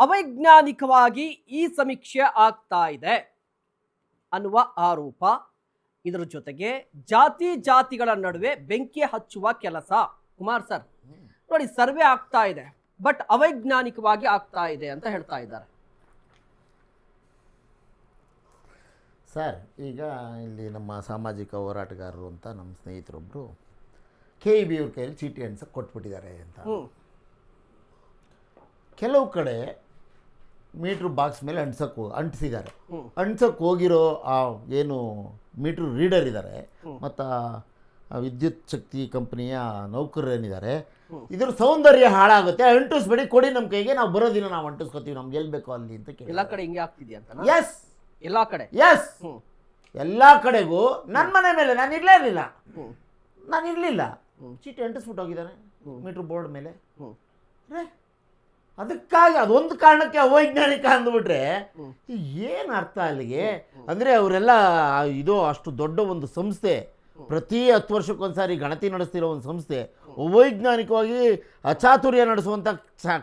ಅವೈಜ್ಞಾನಿಕವಾಗಿ ಈ ಸಮೀಕ್ಷೆ ಆಗ್ತಾ ಇದೆ ಅನ್ನುವ ಆರೋಪ. ಇದರ ಜೊತೆಗೆ ಜಾತಿಗಳ ನಡುವೆ ಬೆಂಕಿ ಹಚ್ಚುವ ಕೆಲಸ. ಕುಮಾರ್ ಸರ್ ನೋಡಿ, ಸರ್ವೆ ಆಗ್ತಾ ಇದೆ ಬಟ್ ಅವೈಜ್ಞಾನಿಕವಾಗಿ ಆಗ್ತಾ ಇದೆ ಅಂತ ಹೇಳ್ತಾ ಇದ್ದಾರೆ. ಸರ್, ಈಗ ಇಲ್ಲಿ ನಮ್ಮ ಸಾಮಾಜಿಕ ಹೋರಾಟಗಾರರು ಅಂತ ನಮ್ಮ ಸ್ನೇಹಿತರೊಬ್ಬರು KEB ಅವ್ರ ಕೈಯಲ್ಲಿ ಚೀಟಿ ಅಂಟಿಸಕ್ಕೆ ಕೊಟ್ಬಿಟ್ಟಿದ್ದಾರೆ ಅಂತ. ಕೆಲವು ಕಡೆ ಮೀಟ್ರ್ ಬಾಕ್ಸ್ ಮೇಲೆ ಅಂಟಿಸಿದ್ದಾರೆ. ಅಂಟಿಸಕ್ಕೆ ಹೋಗಿರೋ ಆ ಏನು ಮೀಟ್ರ್ ರೀಡರ್ ಇದ್ದಾರೆ ಮತ್ತು ವಿದ್ಯುತ್ ಶಕ್ತಿ ಕಂಪನಿಯ ನೌಕರರೇನಿದ್ದಾರೆ, ಇದ್ರ ಸೌಂದರ್ಯ ಹಾಳಾಗುತ್ತೆ, ಅಂಟಿಸ್ಬೇಡಿ, ಕೊಡಿ ನಮ್ಮ ಕೈಗೆ, ನಾವು ಬರೋದಿನ ನಾವು ಅಂಟಿಸ್ಕೊತೀವಿ, ನಮ್ಗೆ ಎಲ್ಲಿ ಬೇಕೋ ಅಲ್ಲಿ ಅಂತ ಕೇಳಿ. ಎಲ್ಲ ಕಡೆ ಹಿಂಗೆ ಆಗ್ತಿದೆಯಾ ಅಂತ? ಎಸ್, ಎಲ್ಲ ಕಡೆ ಎಸ್, ಎಲ್ಲ ಕಡೆಗೂ. ನನ್ನ ಮನೆ ಮೇಲೆ ನಾನು ಇರಲಿಲ್ಲ, ಚೀಟಿ ಅಂಟಿಸ್ಬಿಟ್ಟು ಹೋಗಿದ್ದಾನೆ ಮೀಟ್ರ್ ಬೋರ್ಡ್ ಮೇಲೆ. ಅದಕ್ಕಾಗಿ ಅದೊಂದು ಕಾರಣಕ್ಕೆ ಅವೈಜ್ಞಾನಿಕ ಅಂದ್ಬಿಟ್ರೆ ಏನು ಅರ್ಥ ಅಲ್ಲಿಗೆ? ಅಂದರೆ ಅವರೆಲ್ಲ ಇದು ಅಷ್ಟು ದೊಡ್ಡ ಒಂದು ಸಂಸ್ಥೆ, ಪ್ರತಿ 10 ವರ್ಷಕ್ಕೊಂದ್ಸಾರಿ ಗಣತಿ ನಡೆಸ್ತಿರೋ ಒಂದು ಸಂಸ್ಥೆ, ಅವೈಜ್ಞಾನಿಕವಾಗಿ ಅಚಾತುರ್ಯ ನಡೆಸುವಂಥ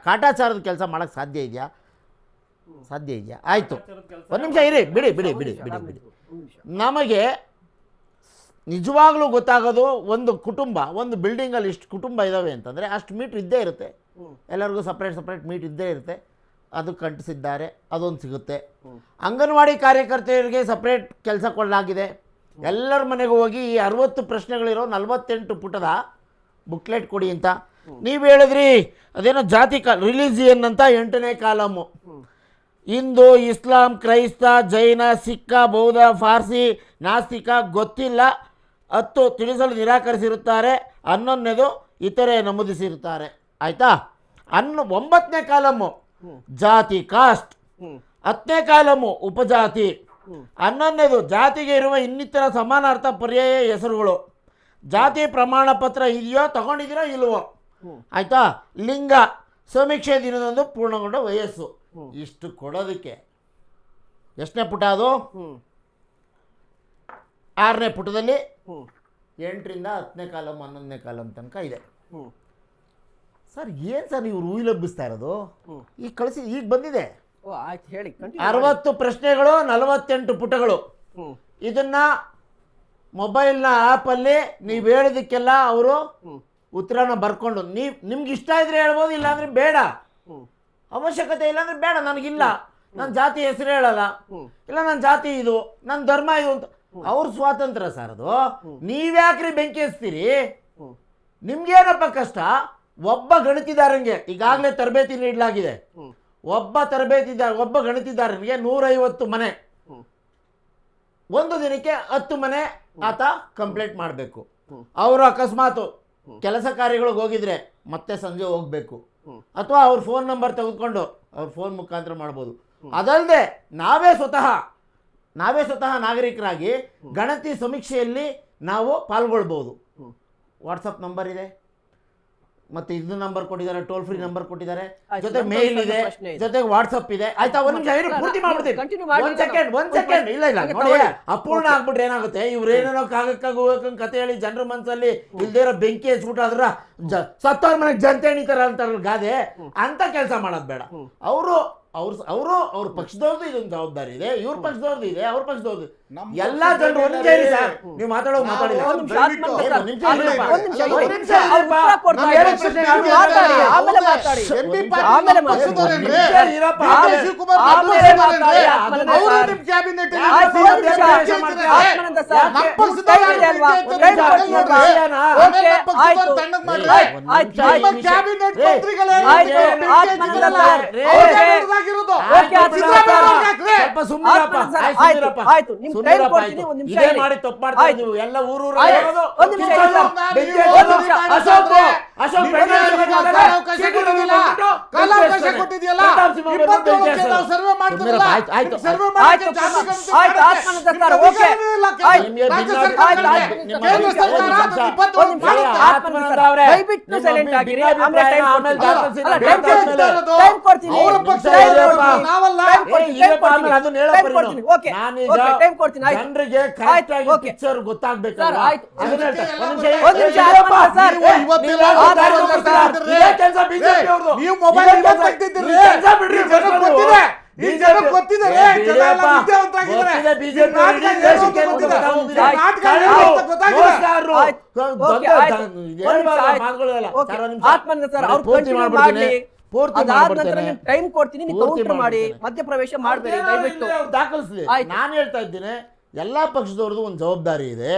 ಕಾಟಾಚಾರದ ಕೆಲಸ ಮಾಡೋಕ್ಕೆ ಸಾಧ್ಯ ಇದೆಯಾ? ಆಯಿತು, ಒಂದು ನಿಮಿಷ ಇರಿ, ಬಿಡಿ. ನಮಗೆ ನಿಜವಾಗ್ಲೂ ಗೊತ್ತಾಗೋದು, ಒಂದು ಕುಟುಂಬ, ಒಂದು ಬಿಲ್ಡಿಂಗಲ್ಲಿ ಇಷ್ಟು ಕುಟುಂಬ ಇದ್ದಾವೆ ಅಂತಂದರೆ ಅಷ್ಟು ಮೀಟ್ರ್ ಇದ್ದೇ ಇರುತ್ತೆ, ಎಲ್ಲರಿಗೂ ಸಪ್ರೇಟ್ ಮೀಟ್ ಇದ್ದೇ ಇರುತ್ತೆ. ಅದಕ್ಕೆ ಅಂಟಿಸಿದ್ದಾರೆ, ಅದೊಂದು ಸಿಗುತ್ತೆ. ಅಂಗನವಾಡಿ ಕಾರ್ಯಕರ್ತೆಯರಿಗೆ ಸಪ್ರೇಟ್ ಕೆಲಸ ಕೊಡಲಾಗಿದೆ. ಎಲ್ಲರ ಮನೆಗೂ ಹೋಗಿ ಈ 60 ಪ್ರಶ್ನೆಗಳಿರೋ 48 ಪುಟದ ಬುಕ್ಲೆಟ್ ಕೊಡಿ ಅಂತ. ನೀವು ಹೇಳಿದ್ರಿ ಅದೇನೋ ಜಾತಿ ರಿಲಿಜಿಯನ್ ಅಂತ 8ನೇ ಕಾಲಮು. ಹಿಂದೂ, ಇಸ್ಲಾಂ, ಕ್ರೈಸ್ತ, ಜೈನ, ಸಿಕ್ಕ, ಬೌದ್ಧ, ಫಾರ್ಸಿ, ನಾಸ್ತಿಕ, ಗೊತ್ತಿಲ್ಲ 10 ತಿಳಿಸಲು ನಿರಾಕರಿಸಿರುತ್ತಾರೆ. 11ನೇದು ಇತರೆ ನಮೂದಿಸಿರುತ್ತಾರೆ. ಆಯಿತಾ? 9ನೇ ಕಾಲಮು ಜಾತಿ, ಕಾಸ್ಟ್. 10ನೇ ಕಾಲಮು ಉಪಜಾತಿ. 11ನೇದು ಜಾತಿಗೆ ಇರುವ ಇನ್ನಿತರ ಸಮಾನಾರ್ಥ ಪರ್ಯಾಯ ಹೆಸರುಗಳು. ಜಾತಿ ಪ್ರಮಾಣ ಪತ್ರ ಇದೆಯೋ, ತಗೊಂಡಿದ್ದೀರೋ ಇಲ್ವೋ. ಆಯಿತಾ? ಲಿಂಗ, ಸಮೀಕ್ಷೆ ದಿನದಂದು ಪೂರ್ಣಗೊಂಡ ವಯಸ್ಸು. ಇಷ್ಟು ಕೊಡೋದಕ್ಕೆ ಎಷ್ಟನೇ ಪುಟ ಅದು? 6ನೇ ಪುಟದಲ್ಲಿ 8ರಿಂದ 10ನೇ ಕಾಲಮ್ 11ನೇ ಕಾಲಮ್ ತನಕ ಇದೆ. ಸರ್, ಏನು ಸರ್ ಇವರು ಉಯಿಲಬ್ಬಿಸ್ತಾ ಇರೋದು? ಈಗ ಕಳಿಸಿ, ಈಗ ಬಂದಿದೆ 60 ಪ್ರಶ್ನೆಗಳು, 48 ಪುಟಗಳು. ಇದನ್ನ ಮೊಬೈಲ್ನ ಆ್ಯಪಲ್ಲಿ ನೀವು ಹೇಳಿದಕ್ಕೆಲ್ಲ ಅವರು ಉತ್ತರನ ಬರ್ಕೊಂಡು, ನಿಮ್ಗೆ ಇಷ್ಟ ಇದ್ರೆ ಹೇಳ್ಬೋದು, ಇಲ್ಲಾಂದ್ರೆ ಬೇಡ, ಅವಶ್ಯಕತೆ ಇಲ್ಲಾಂದ್ರೆ ಬೇಡ, ನನಗಿಲ್ಲ, ನನ್ನ ಜಾತಿ ಹೆಸರು ಹೇಳಲ್ಲ, ಇಲ್ಲ ನನ್ನ ಜಾತಿ ಇದು, ನನ್ನ ಧರ್ಮ ಇದು ಅಂತ ಅವ್ರ ಸ್ವಾತಂತ್ರ್ಯ ಸರ್ ಅದು. ನೀವ್ಯಾಕ್ರಿ ಬೆಂಕಿ ಹಚ್ತೀರಿ? ನಿಮ್ಗೇನಪ್ಪ ಕಷ್ಟ? ಒಬ್ಬ ಗಣಿತದಾರನಿಗೆ ಈಗಾಗಲೇ ತರಬೇತಿ ನೀಡಲಾಗಿದೆ. ಒಬ್ಬ ಗಣಿತದಾರನಿಗೆ 150 ಮನೆ, ಒಂದು ದಿನಕ್ಕೆ 10 ಮನೆ ಆತ ಕಂಪ್ಲೀಟ್ ಮಾಡಬೇಕು. ಅವರು ಅಕಸ್ಮಾತ್ ಕೆಲಸ ಕಾರ್ಯಗಳಿಗೆ ಹೋಗಿದ್ರೆ ಮತ್ತೆ ಸಂಜೆ ಹೋಗಬೇಕು, ಅಥವಾ ಅವ್ರ ಫೋನ್ ನಂಬರ್ ತೆಗೆದುಕೊಂಡು ಅವ್ರ ಫೋನ್ ಮುಖಾಂತರ ಮಾಡ್ಬೋದು. ಅದಲ್ಲದೆ ನಾವೇ ಸ್ವತಃ ನಾಗರಿಕರಾಗಿ ಗಣತಿ ಸಮೀಕ್ಷೆಯಲ್ಲಿ ನಾವು ಪಾಲ್ಗೊಳ್ಬೋದು. ವಾಟ್ಸಪ್ ನಂಬರ್ ಇದೆ, ಮತ್ತೆ ಇದು ನಂಬರ್ ಕೊಟ್ಟಿದ್ದಾರೆ, ಟೋಲ್ ಫ್ರೀ ನಂಬರ್ ಕೊಟ್ಟಿದ್ದಾರೆ, ಜೊತೆ ಮೇಲ್ ಇದೆ, ಜೊತೆಗೆ ವಾಟ್ಸಪ್ ಇದೆ. ಆಯ್ತಾ? ಒಂದು ನಿಮಿಷ ಪೂರ್ತಿ ಮಾಡ್ಬಿಡ್ತೀನಿ. ಒಂದ್ ಸೆಕೆಂಡ್. ಇಲ್ಲ ನೋಡಿ, ಅಪೂರ್ಣ ಆಗ್ಬಿಟ್ರೆ ಏನಾಗುತ್ತೆ? ಇವ್ರು ಏನೇನೋ ಕಾಗಕ್ಕ ಕತೆ ಹೇಳಿ ಜನರ ಮನಸ್ಸಲ್ಲಿ ಇಲ್ದೇರೋ ಬೆಂಕಿ ಹಚ್ಬಿಟ್ಟು ಅದ್ರ ಸತ್ತವ್ರ ಮನೆಗೆ ಜನತೆ ಎಣಿತಾರ ಅಂತಾರಲ್ಲ ಗಾದೆ, ಅಂತ ಕೆಲಸ ಮಾಡೋದು ಬೇಡ. ಅವ್ರ ಪಕ್ಷದವ್ರದ್ದು ಇದೊಂದು ಜವಾಬ್ದಾರಿ ಇದೆ, ಇವ್ರ ಪಕ್ಷದವ್ರದ್ದು ಇದೆ, ಅವ್ರ ಪಕ್ಷದವ್ರದ್ದು. ಎಲ್ಲಾ ಜನರು ಒಂದೇ ಸರ್. ನೀವು ಮಾತಾಡಿಲ್ಲ. ಮಾಡಿ ತಪ್ಪು ಮಾಡ್ತಾ ಇದ್ದೀವಿ ಎಲ್ಲ ಊರು. ಟೈಮ್ ಕೊಡ್ತೀನಿ ಆಯ್ತು. ಜನರಿಗೆ ಕರೆಕ್ಟ್ ಆಗಿ ಓಕೆ. ಪಿಕ್ಚರ್ ಗೊತ್ತಾಗ್ಬೇಕಲ್ಲ. ಸರ್, ಆಯ್ತು. ಅದನ್ನ ಹೇಳ್ತಾ- ಒಂದ್ ನಿಮಿಷ ಒಂದ್ ನಿಮಿಷ ಯಡಿಯೂರಪ್ಪ, ಸರ್, ನೀವು ಇವತ್ತೆಲ್ಲ ನೀವು ಮಾತಾಡೋದು ಮಾತಾಡ್ತಿದ್ದೀರಿ. ಇದೇ ಕೆಲ್ಸ BJP ಅವ್ರ್ದು. ನೀವು ಮೊಬೈಲ್ ಇದೇ ಕೆಲ್ಸ- ತೆಗ್ದಿದ್ದೀರಿ. ಈ ಕೆಲ್ಸ ಬಿಡ್ರಿ, ಈ ಜನಕ್ಕೆ first ಗೊತ್ತಿದೆ. ಈ BJP ಜನಕ್ಕೆ ಗೊತ್ತಿದೆ. ಏ, ಜನ ಎಲ್ಲ ಯಡಿಯೂರಪ್ಪ, ವಿದ್ಯಾವಂತರಾಗಿದ್ದಾರೆ. ಗೊತ್ತಿದೆ BJP ಈ ನಾಟಕ ಇಡೀ ಏನು ದೇಶಕ್ಕೆ ಅಂತ ಗೊತ್ತಿದೆ. ಗೊತ್ತಾಗಿದೆ. ಈ ನಾಟಕ ಕಳ್ಳರು, ಏನು ಅಂತ ಗೊತ್ತಾಗಿದೆ. ಮೋಸಗಾರರು, ಆಯ್ತು. ದೊಡ್ಡ ಓಕೆ, ಆಯ್ತು. ಹೇಳ್ಬಾರ್ದು ಆಯ್ತು. ಮಾತುಗಳೆಲ್ಲ. ಓಕೆ. ಸರ್, ಒಂದ್ ನಿಮಿಷ. ಆತ್ಮನಿಂದ ಸರ್, ಅವ್ರು ಪೂರ್ತಿ continue ಮಾಡ್ಬಿಡ್ತೀನಿ. ಮಾಡ್ಲಿ. ಪೂರ್ತಿ ಅದಾದ ನಂತರ ಮಾಡ್ಬಿಡ್ತೇನೆ. ನಿಮ್ಗೆ ಟೈಮ್ ಕೊಡ್ತೀನಿ, ನೀವು ಪೂರ್ತಿ ಕೌಂಟರ್ ಮಾಡಿ ಮಾಡ್ಬಿಡ್ತೇನೆ. ಮಧ್ಯಪ್ರವೇಶ ಮಾಡಬೇಡಿ ಅದೇನೋ ದಯವಿಟ್ಟು. ಇಲ್ಲಿ ದಾಖಲಿಸ್ಲಿ. ಆಯ್ತು. ನಾನು ಹೇಳ್ತಾ ಇದ್ದೀನಿ, ಎಲ್ಲಾ ಪಕ್ಷದವ್ರದ್ದು ಒಂದು ಜವಾಬ್ದಾರಿ ಇದೆ.